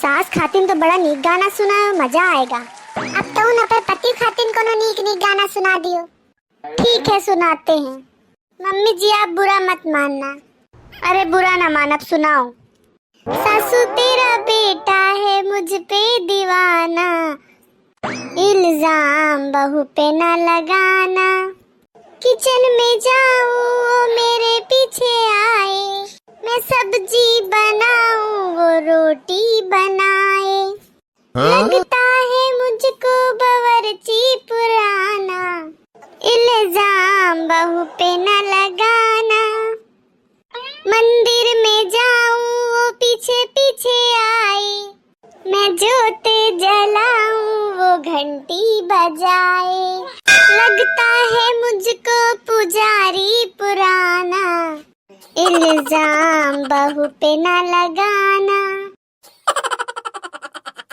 सास खातिन तो बड़ा नीक गाना सुना, मजा आएगा। अब तो न पर पति खातिन को नीक नीक गाना सुना दियो। ठीक है सुनाते हैं। मम्मी जी आप बुरा मत मानना। अरे बुरा ना मान, अब सुनाओ। सासू तेरा बेटा है मुझ पे दीवाना, इल्जाम बहू पे न लगाना। किचन में जाऊं वो मेरे पीछे आए, मैं सब्जी बनाऊं वो रोटी बनाए। लगता है मुझको बावर्ची पुराना, इल्जाम बहू पे न लगाना। मंदिर में जाऊं वो पीछे पीछे आए, मैं जोते जलाऊं वो घंटी बजाए। लगता है मुझको पुजारी पुराना, इल्जाम बहू पे न लगाना।